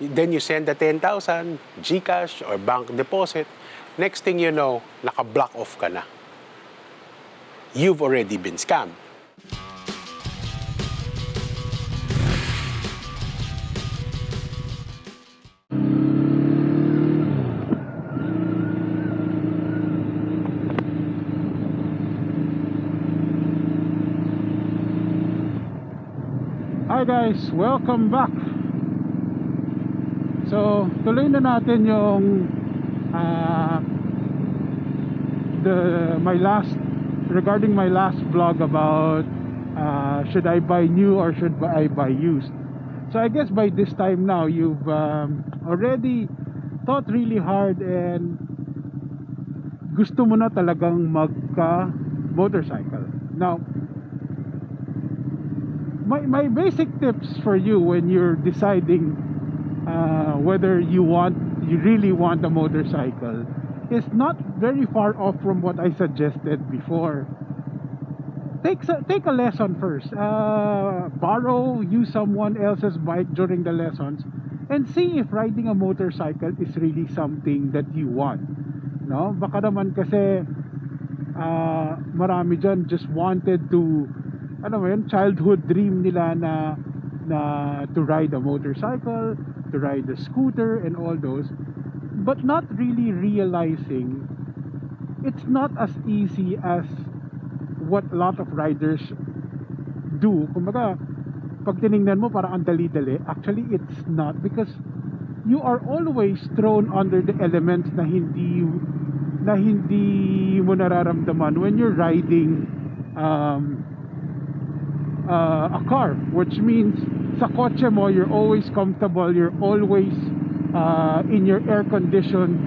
Then you send the 10,000, GCash or bank deposit. Next thing you know, naka-block off ka na. You've already been scammed. Hi guys, welcome back. So, tuloy na natin yung regarding my last vlog about should I buy new or should I buy used. So I guess by this time now you've already thought really hard and gusto mo na talagang magka motorcycle. Now, my basic tips for you when you're deciding whether you really want a motorcycle is not very far off from what I suggested before. Take a lesson first. Use someone else's bike during the lessons and see if riding a motorcycle is really something that you want. No? Baka naman kasi marami dyan just wanted to, ano mo yun, childhood dream nila na to ride a motorcycle, to ride a scooter and all those, but not really realizing it's not as easy as what a lot of riders do. Kumbaga, pag tinignan mo parang ang dali-dali, actually it's not, because you are always thrown under the elements na hindi mo nararamdaman when you're riding a car, which means sa kotse mo you're always comfortable, you're always in your air conditioned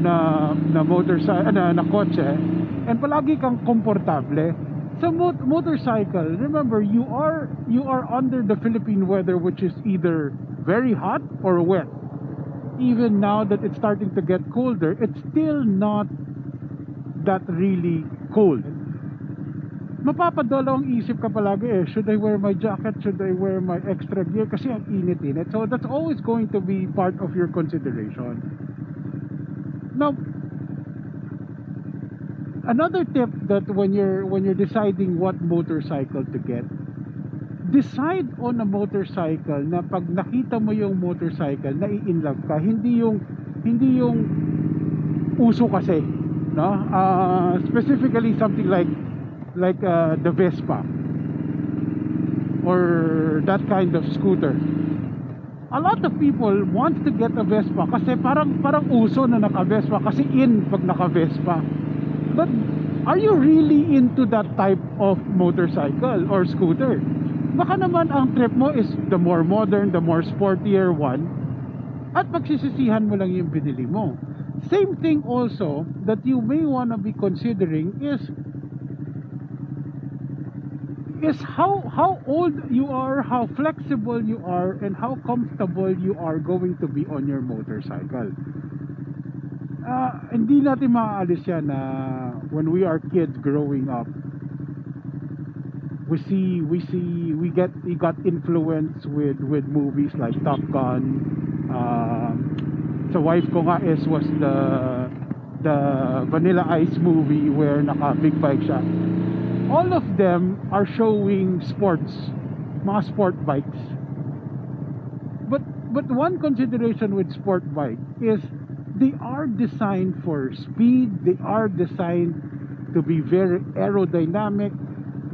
na motorcycle na kotse, and palagi kang komportable. Sa motorcycle, remember, you are under the Philippine weather, which is either very hot or wet. Even now that it's starting to get colder, it's still not that really cold. Mapapadolo ang isip ka palagi should I wear my jacket, should I wear my extra gear, kasi ang init. So that's always going to be part of your consideration. Now, another tip that when you're deciding what motorcycle to get, decide on a motorcycle na pag nakita mo yung motorcycle nai-inlove ka, hindi yung uso kasi, no? Specifically something like the Vespa or that kind of scooter. A lot of people want to get a Vespa kasi parang uso na naka-Vespa, kasi in pag naka-Vespa. But are you really into that type of motorcycle or scooter? Baka naman ang trip mo is the more modern, the more sportier one, at pagsisisihan mo lang yung binili mo. Same thing also that you may wanna be considering is how old you are, how flexible you are, and how comfortable you are going to be on your motorcycle. Hindi natin maaalis yan na when we are kids growing up, we got influence with movies like Top Gun. Sa wife ko nga was the Vanilla Ice movie where naka big bike siya. All of them are showing mga sport bikes. But one consideration with sport bike is they are designed for speed, they are designed to be very aerodynamic,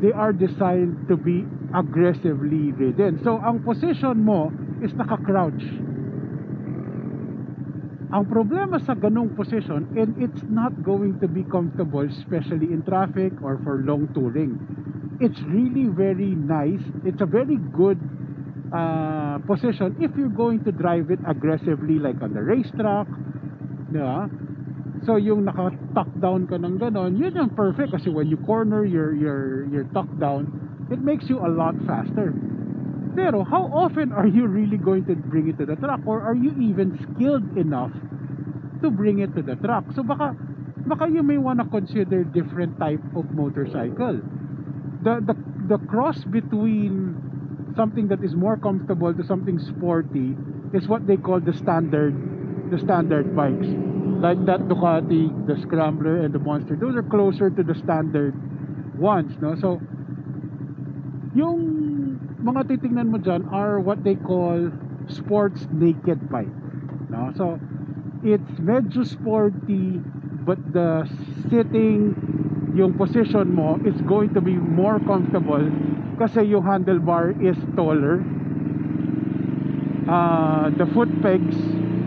they are designed to be aggressively ridden. So ang position mo is naka-crouch. Ang problema sa ganong position, and it's not going to be comfortable, especially in traffic or for long touring. It's really very nice. It's a very good position if you're going to drive it aggressively, like on the racetrack. Yeah. So yung naka-tuck down ka ng ganon, yun yung perfect, kasi when you corner your tuck down, it makes you a lot faster. Pero how often are you really going to bring it to the truck, or are you even skilled enough to bring it to the truck? So baka you may want to consider different type of motorcycle. The cross between something that is more comfortable to something sporty is what they call the standard bikes, like that Ducati, the Scrambler and the Monster. Those are closer to the standard ones, no? So yung mga titingnan mo dyan are what they call sports naked bike, no? So it's medyo sporty, but the sitting, yung position mo is going to be more comfortable kasi yung handlebar is taller. The foot pegs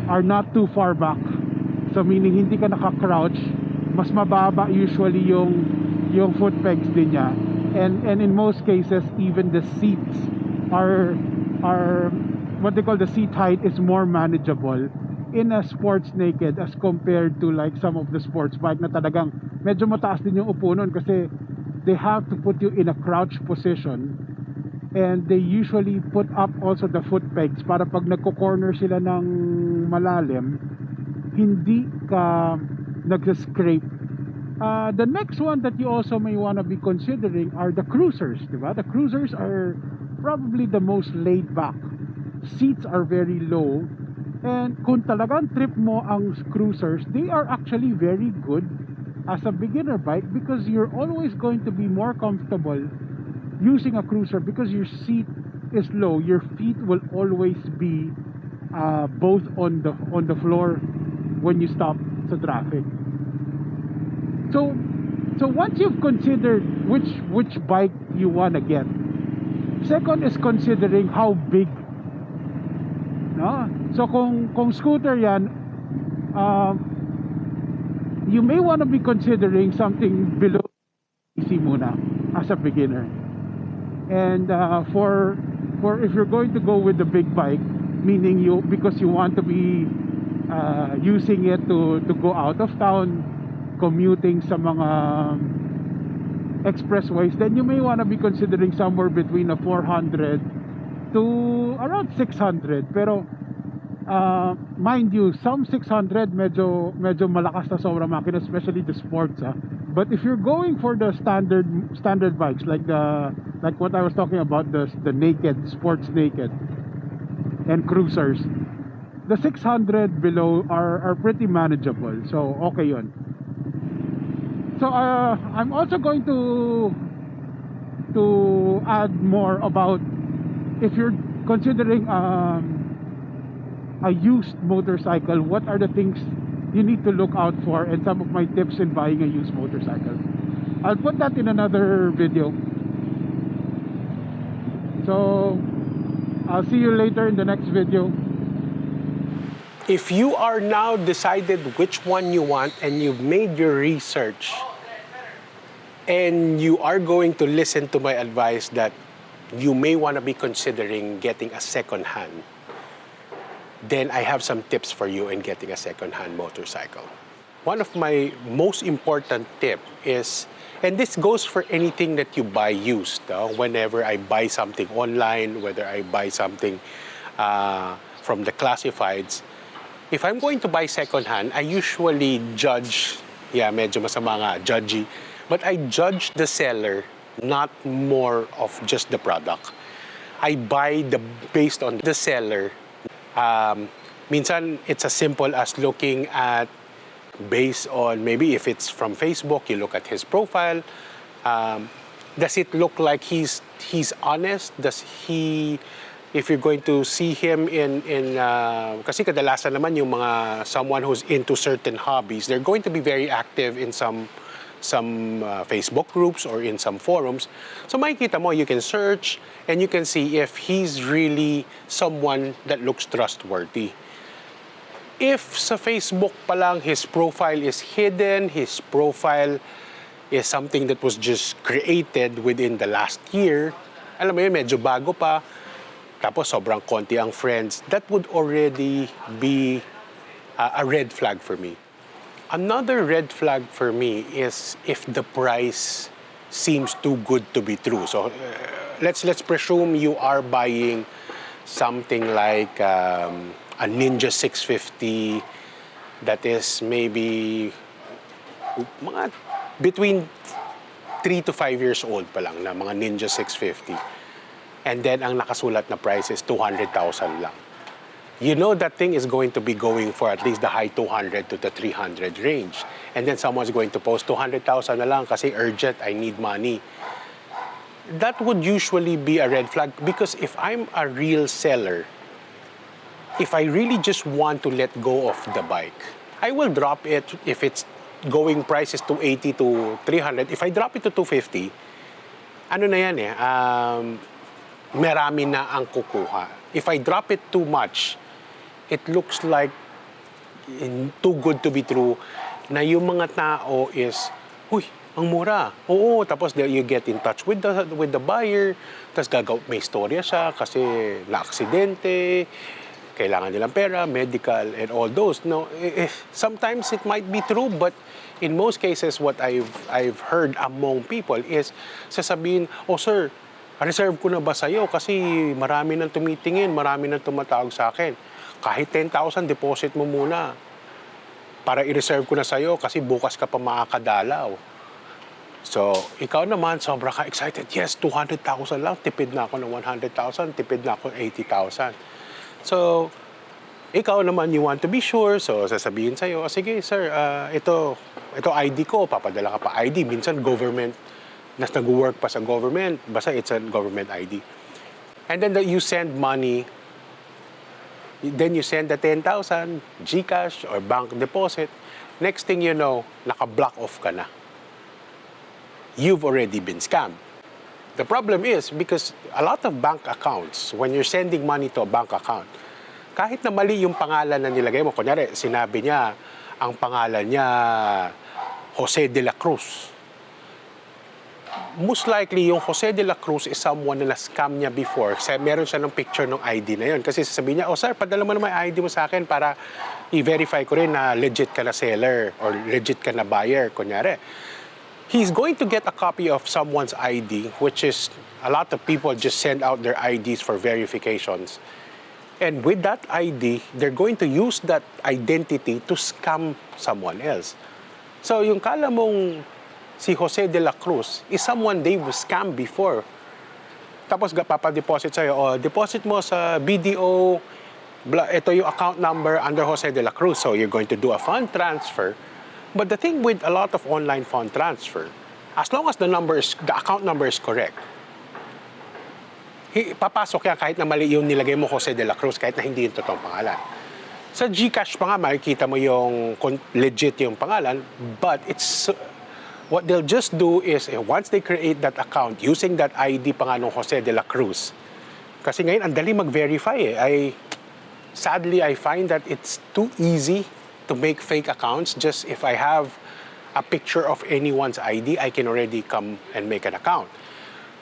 are not too far back, so meaning hindi ka naka-crouch. Mas mababa usually yung foot pegs din niya, and in most cases even the seats are what they call the seat height is more manageable in a sports naked as compared to like some of the sports bike na talagang medyo mataas din yung upo nun kasi they have to put you in a crouch position, and they usually put up also the foot pegs para pag nagko-corner sila ng malalim hindi ka nag-scrape. The next one that you also may want to be considering are the cruisers, diba? The cruisers are probably the most laid back. Seats are very low, and kung talagang trip mo ang cruisers, they are actually very good as a beginner bike because you're always going to be more comfortable using a cruiser because your seat is low. Your feet will always be both on the floor when you stop sa traffic. So once you've considered which bike you want to get, second is considering how big, no? So kung scooter yan, you may want to be considering something below easy muna as a beginner. And for if you're going to go with the big bike, meaning because you want to be using it to go out of town, commuting sa mga expressways, then you may want to be considering somewhere between a 400 to around 600. Pero mind you, some 600 medyo malakas na sobra makina, especially the sports, but if you're going for the standard bikes like what I was talking about, the naked sports naked and cruisers, the 600 below are pretty manageable, so okay yun. So I'm also going to add more about if you're considering a used motorcycle, what are the things you need to look out for and some of my tips in buying a used motorcycle. I'll put that in another video. So I'll see you later in the next video. If you are now decided which one you want and you've made your research and you are going to listen to my advice that you may want to be considering getting a second hand, then I have some tips for you in getting a second-hand motorcycle. One of my most important tip is, and this goes for anything that you buy used, whenever I buy something online, whether I buy something from the classifieds, if I'm going to buy second-hand, I usually judge, medyo masama nga, judgy, but I judge the seller, not more of just the product. I buy based on the seller. Minsan, it's as simple as looking at, based on, maybe if it's from Facebook, you look at his profile. Does it look like he's honest? Does he, if you're going to see him in kasi kadalasan naman yung mga someone who's into certain hobbies, they're going to be very active in some Facebook groups or in some forums. So makikita mo, you can search and you can see if he's really someone that looks trustworthy. If sa Facebook pa lang his profile is hidden, his profile is something that was just created within the last year, alam mo yun, medyo bago pa, tapos sobrang konti ang friends, that would already be a red flag for me. Another red flag for me is if the price seems too good to be true. So let's presume you are buying something like a Ninja 650 that is maybe mga between 3 to 5 years old pa lang na mga Ninja 650. and then ang nakasulat na price is 200,000 lang. You know that thing is going to be going for at least the high 200 to the 300 range. And then someone's going to post 200,000 na lang kasi urgent, I need money. That would usually be a red flag because if I'm a real seller, if I really just want to let go of the bike, I will drop it if it's going price is 280 to 300. If I drop it to 250, ano na yan marami na ang kukuha. If I drop it too much, it looks like too good to be true na yung mga tao is, uy, ang mura. Oo, tapos you get in touch with the buyer, tapos may istorya siya kasi na-aksidente, kailangan nilang pera, medical, and all those. No, sometimes it might be true, but in most cases, what I've heard among people is sasabihin, oh sir, reserve ko na ba sa'yo? Kasi marami nang tumitingin, marami nang tumatawag sa akin. Kahit 10,000, deposit mo muna para i-reserve ko na sa'yo kasi bukas ka pa makakadalaw. So, ikaw naman, sobra ka excited. Yes, 200,000 lang. Tipid na ako ng 100,000. Tipid na ako ng 80,000. So, ikaw naman, you want to be sure. So, sasabihin sa'yo, oh, sige, sir, ito ID ko. Papadala ka pa ID. Minsan, government, nag-work pa sa government. Basta it's a government ID. And then you send money. Then you send the 10,000, GCash or bank deposit. Next thing you know, naka-block off ka na. You've already been scammed. The problem is because a lot of bank accounts, when you're sending money to a bank account, kahit na mali yung pangalan na nilagay mo, kunyari, sinabi niya, ang pangalan niya, Jose de la Cruz. Most likely, yung Jose de la Cruz is someone na na-scam niya before. Kasi meron siya ng picture ng ID na yun. Kasi sasabihin niya, oh sir, padala mo naman yung ID mo sa akin para i-verify ko rin na legit ka na seller or legit ka na buyer, kunyari. He's going to get a copy of someone's ID, which is a lot of people just send out their IDs for verifications. And with that ID, they're going to use that identity to scam someone else. So yung kala mong si Jose de la Cruz is someone they were scammed before. Tapos papadeposit sa'yo, oh, deposit mo sa BDO, ito yung account number under Jose de la Cruz. So you're going to do a fund transfer. But the thing with a lot of online fund transfer, as long as the account number is correct, papasok yan kahit na mali yung nilagay mo Jose de la Cruz, kahit na hindi yung totoong pangalan. Sa GCash pa nga, makikita mo yung legit yung pangalan, but it's what they'll just do is, once they create that account, using that ID pa nga ng Jose de la Cruz, kasi ngayon, ang dali mag-verify sadly, I find that it's too easy to make fake accounts. Just if I have a picture of anyone's ID, I can already come and make an account.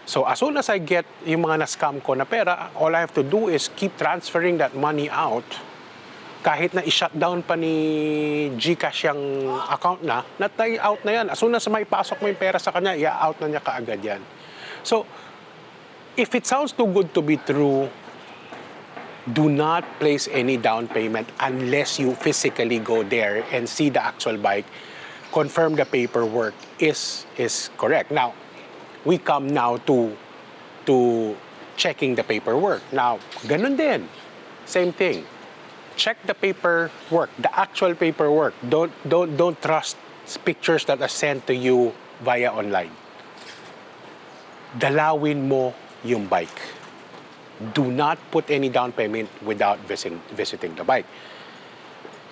So as soon as I get yung mga na-scam ko na pera, all I have to do is keep transferring that money out. Kahit na i-shutdown pa ni GCash yung account na out na yan. As soon as may pasok mo yung pera sa kanya, i-out na niya kaagad yan. So, if it sounds too good to be true, do not place any down payment unless you physically go there and see the actual bike, confirm the paperwork is correct. Now, we come now to checking the paperwork. Now, ganun din. Same thing. Check the paperwork, the actual paperwork. Don't trust pictures that are sent to you via online. Dalawin mo yung bike. Do not put any down payment without visiting the bike.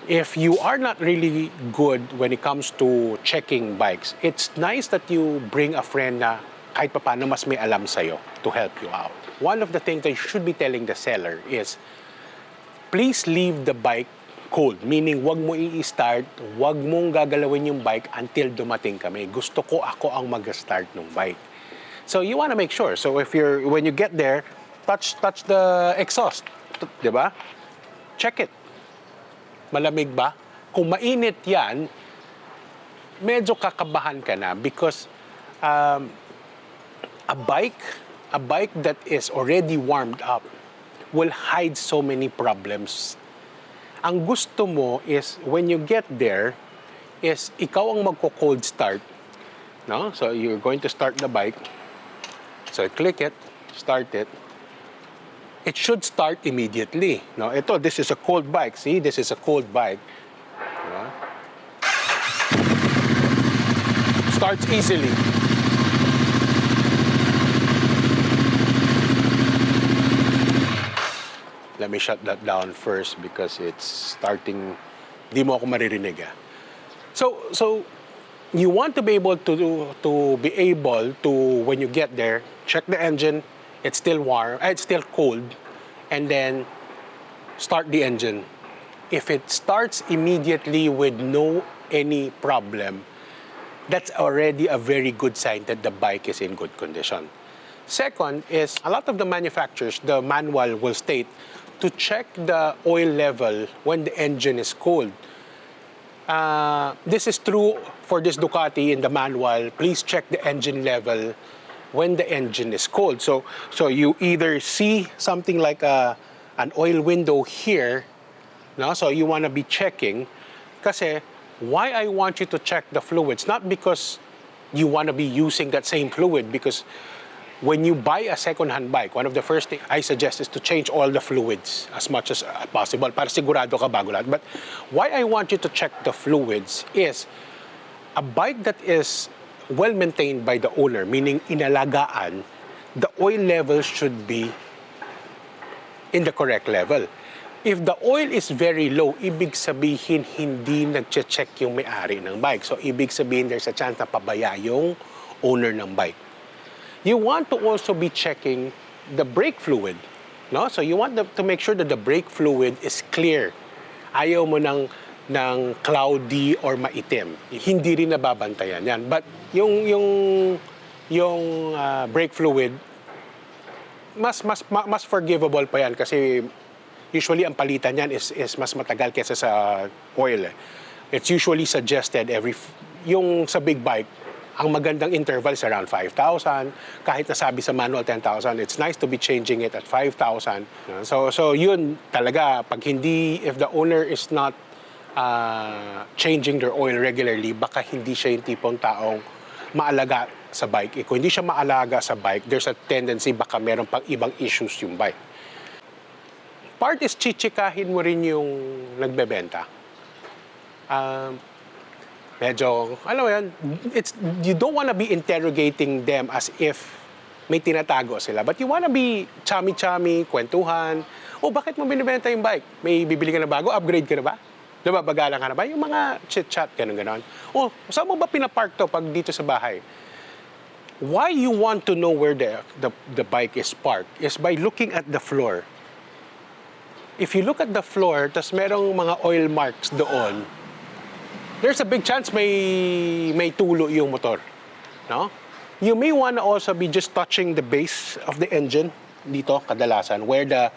If you are not really good when it comes to checking bikes, it's nice that you bring a friend na kahit pa paano mas may alam sa'yo to help you out. One of the things that you should be telling the seller is, please leave the bike cold. Meaning, wag mo i-start, wag mong gagalawin yung bike until dumating kami. Gusto ko ako ang mag-start ng bike. So you want to make sure. So when you get there, touch the exhaust, 'di ba? Check it. Malamig ba? Kung mainit 'yan, medyo kakabahan ka na because a bike that is already warmed up will hide so many problems. Ang gusto mo is when you get there is ikaw ang magko-cold start, no? So you're going to start the bike. So click it, start it. it should start immediately. No, this is a cold bike. See, this is a cold bike. No? Starts easily. Let me shut that down first because it's starting, di mo ako maririnig. So you want to be able to when you get there, check the engine, it's still warm, it's still cold, and then start the engine. If it starts immediately with no any problem, that's already a very good sign that the bike is in good condition. Second is, a lot of the manufacturers, the manual will state to check the oil level when the engine is cold. This is true for this Ducati in the manual. Please check the engine level when the engine is cold. So you either see something like an oil window here, no? So you want to be checking. Kasi why I want you to check the fluids, not because you want to be using that same fluid, because when you buy a second-hand bike, one of the first things I suggest is to change all the fluids as much as possible para sigurado ka bago lahat. But why I want you to check the fluids is a bike that is well-maintained by the owner, meaning inalagaan, the oil level should be in the correct level. If the oil is very low, ibig sabihin hindi nagche-check yung may-ari ng bike. So ibig sabihin there's a chance na pabaya yung owner ng bike. You want to also be checking the brake fluid, no? So you want to make sure that the brake fluid is clear. Ayaw mo ng cloudy or maitim. Hindi rin nababantayan yan. But yung brake fluid, mas forgivable pa yan kasi usually ang palitan yan is mas matagal kaysa sa oil. It's usually suggested yung sa big bike, ang magandang interval is around 5,000. Kahit nasabi sa manual 10,000, it's nice to be changing it at 5,000. So yun talaga, if the owner is not changing their oil regularly, baka hindi siya yung tipong taong maalaga sa bike. Kung hindi siya maalaga sa bike, there's a tendency baka meron pang ibang issues yung bike. Part is chichikahin mo rin yung nagbebenta. Medyo, alam mo yan, you don't want to be interrogating them as if may tinatago sila. But you want to be chami-chami, kwentuhan. Bakit mo binibenta yung bike? May bibili ka na bago? Upgrade ka na ba? Lumabagalan ka na ba? Yung mga chit-chat, gano'n-gano'n. Saan mo ba pinapark to pag dito sa bahay? Why you want to know where the bike is parked is by looking at the floor. If you look at the floor, tas merong mga oil marks doon, there's a big chance may tulo yung motor, no? You may want to also be just touching the base of the engine dito kadalasan where the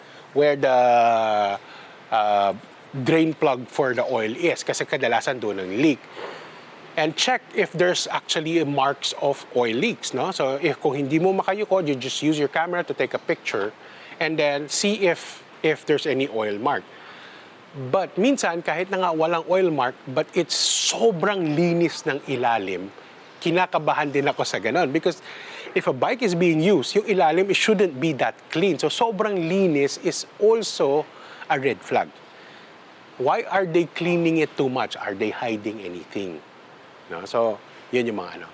drain plug for the oil is kasi kadalasan doon ang leak. And check if there's actually marks of oil leaks, no? So kung hindi mo makayukod, you just use your camera to take a picture and then see if there's any oil mark. But minsan, kahit na nga walang oil mark, but it's sobrang linis ng ilalim, kinakabahan din ako sa ganon. Because if a bike is being used, yung ilalim, it shouldn't be that clean. So sobrang linis is also a red flag. Why are they cleaning it too much? Are they hiding anything? No? So, yun yung mga ano.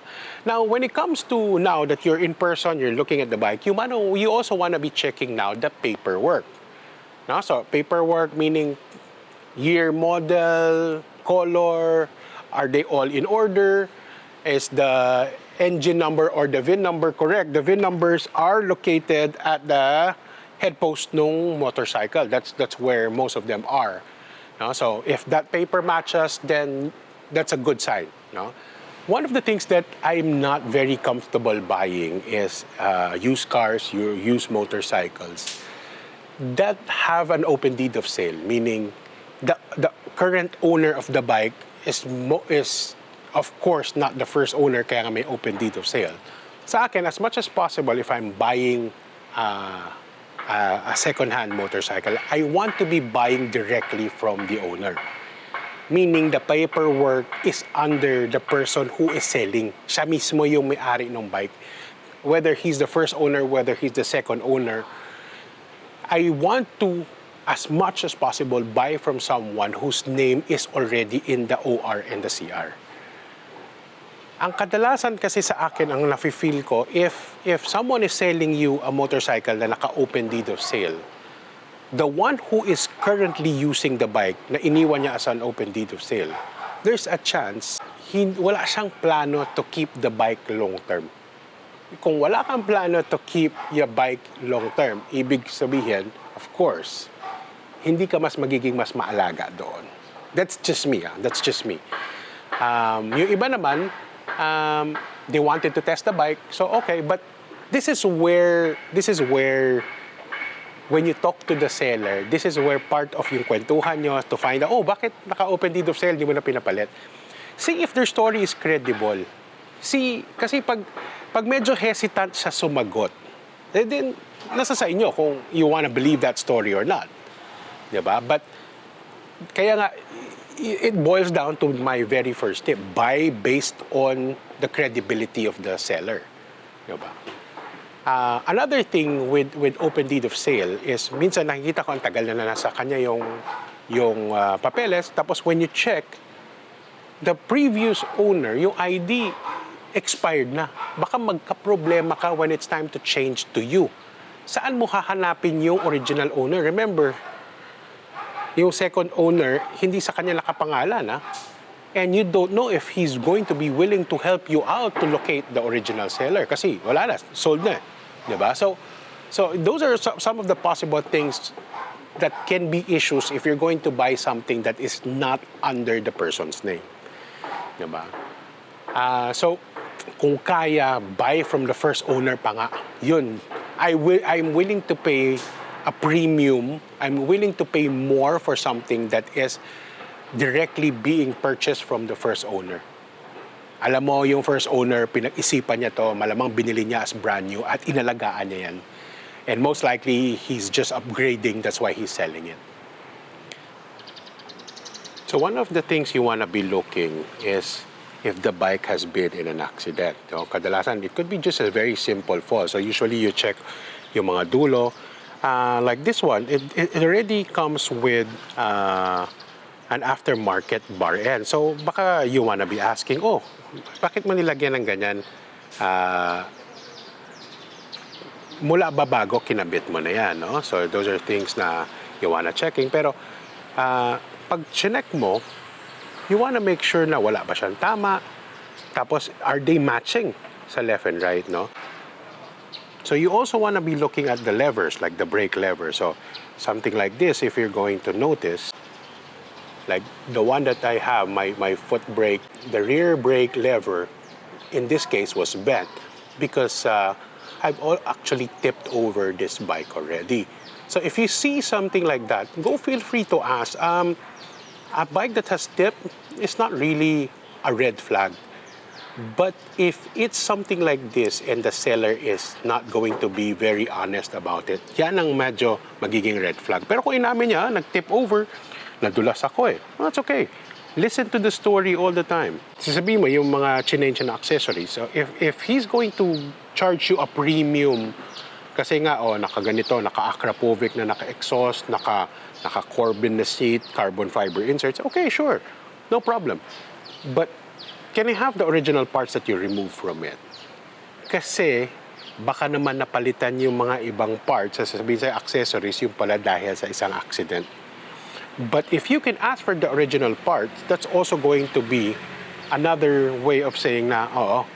Now, when it comes to now that you're in person, you're looking at the bike, you also want to be checking now the paperwork. No? So, paperwork meaning year, model, color, are they all in order? Is the engine number or the VIN number correct? The VIN numbers are located at the head post ng motorcycle. That's where most of them are. No? So if that paper matches, then that's a good sign. No? One of the things that I'm not very comfortable buying is used cars, used motorcycles that have an open deed of sale, meaning the current owner of the bike is of course not the first owner kaya nga may open deed of sale. Sa akin, as much as possible, if I'm buying a second-hand motorcycle, I want to be buying directly from the owner. Meaning the paperwork is under the person who is selling. Siya mismo yung may-ari ng bike. Whether he's the first owner, whether he's the second owner, I want to, as much as possible, buy from someone whose name is already in the OR and the CR. Ang kadalasan kasi sa akin, ang nafe-feel ko, if someone is selling you a motorcycle na naka-open deed of sale, the one who is currently using the bike na iniwan niya as an open deed of sale, there's a chance wala siyang plano to keep the bike long term. Kung wala kang plano to keep your bike long term, ibig sabihin, of course, hindi ka magiging mas maalaga doon. That's just me. That's just me. Yung iba naman, they wanted to test the bike, so okay, but this is where when you talk to the seller, this is where part of yung kwentuhan nyo to find out, bakit naka-open deed of sale, di mo na pinapalit? See if their story is credible. Kasi pag medyo hesitant siya sumagot, then nasa sa inyo kung you wanna believe that story or not. Diba? But, kaya nga, it boils down to my very first tip. Buy based on the credibility of the seller. Diba? Another thing with open deed of sale is minsan nakikita ko ang tagal na nasa kanya yung papeles, tapos when you check, the previous owner, yung ID, expired na. Baka magka-problema ka when it's time to change to you. Saan mo hahanapin yung original owner? Remember, yung second owner, hindi sa kanya nakapangalan, and you don't know if he's going to be willing to help you out to locate the original seller. Kasi wala na, sold na. Diba? So those are some of the possible things that can be issues if you're going to buy something that is not under the person's name. Diba? So, kung kaya, buy from the first owner pa nga. Yun. I'm willing to pay a premium. I'm willing to pay more for something that is directly being purchased from the first owner. Alam mo, yung first owner, pinag-isipan niya to, malamang binili niya as brand new at inalagaan niya yan. And most likely, he's just upgrading, that's why he's selling it. So one of the things you want to be looking is if the bike has been in an accident. So, kadalasan, it could be just a very simple fall. So usually you check yung mga dulo. Like this one, it already comes with an aftermarket bar end. So baka you want to be asking, bakit mo nilagyan ng ganyan? Mula ba bago kinabit mo na yan? No? So those are things na you want to checking. Pero pag chinek mo, you want to make sure na wala ba siyang tama. Tapos, are they matching sa left and right, no? So you also want to be looking at the levers, like the brake lever. So something like this, if you're going to notice, like the one that I have, my foot brake, the rear brake lever, in this case was bent because I've actually tipped over this bike already. So if you see something like that, feel free to ask. A bike that has tipped is not really a red flag. But if it's something like this and the seller is not going to be very honest about it, yan ang medyo magiging red flag. Pero kung inamin niya, nag-tip over, nadulas ako that's okay. Listen to the story all the time. Sasabihin mo yung mga chinench na accessories. So if he's going to charge you a premium, kasi nga, nakaganito, naka-Akrapovic na naka-exhaust, naka-Corbin na seat, carbon fiber inserts, okay, sure, no problem. But can I have the original parts that you remove from it? Kasi baka naman napalitan yung mga ibang parts, sasabihin sa accessories, yung pala dahil sa isang accident. But if you can ask for the original parts, that's also going to be another way of saying na,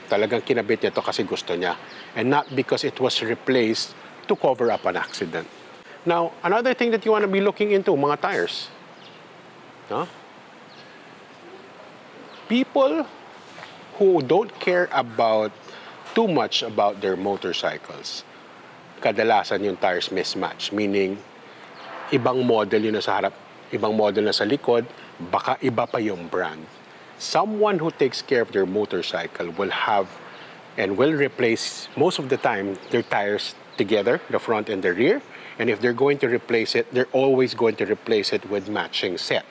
talagang kinabit niya to kasi gusto niya. And not because it was replaced to cover up an accident. Now, another thing that you want to be looking into, mga tires. No? People who don't care about too much about their motorcycles, kadalasan yung tires mismatch. Meaning, ibang model yun na sa harap, ibang model na sa likod, baka iba pa yung brand. Someone who takes care of their motorcycle will have and will replace, most of the time, their tires together, the front and the rear. And if they're going to replace it, they're always going to replace it with matching set.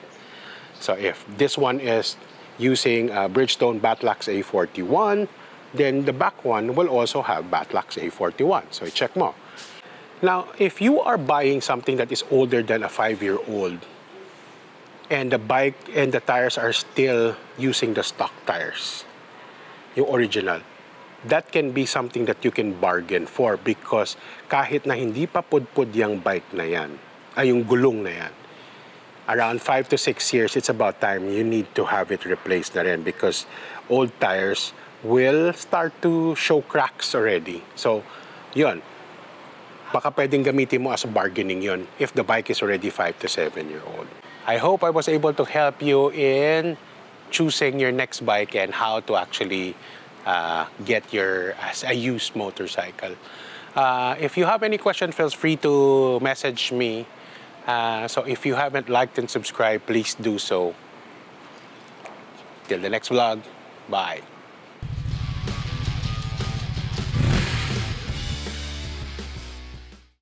So if this one is using Bridgestone Batlax A41, then the back one will also have Batlax A41. So check mo. Now, if you are buying something that is older than a 5-year-old, and the bike and the tires are still using the stock tires, yung original, that can be something that you can bargain for because kahit na hindi pa pudpud yung bike na yan, ay yung gulong na yan, around 5 to 6 years, it's about time you need to have it replaced na rin because old tires will start to show cracks already. So, yun. Baka pwedeng gamitin mo as bargaining yun if the bike is already 5 to 7-year-old. I hope I was able to help you in choosing your next bike and how to actually get your as a used motorcycle. If you have any question, feel free to message me. So if you haven't liked and subscribed, please do so. Till the next vlog, bye.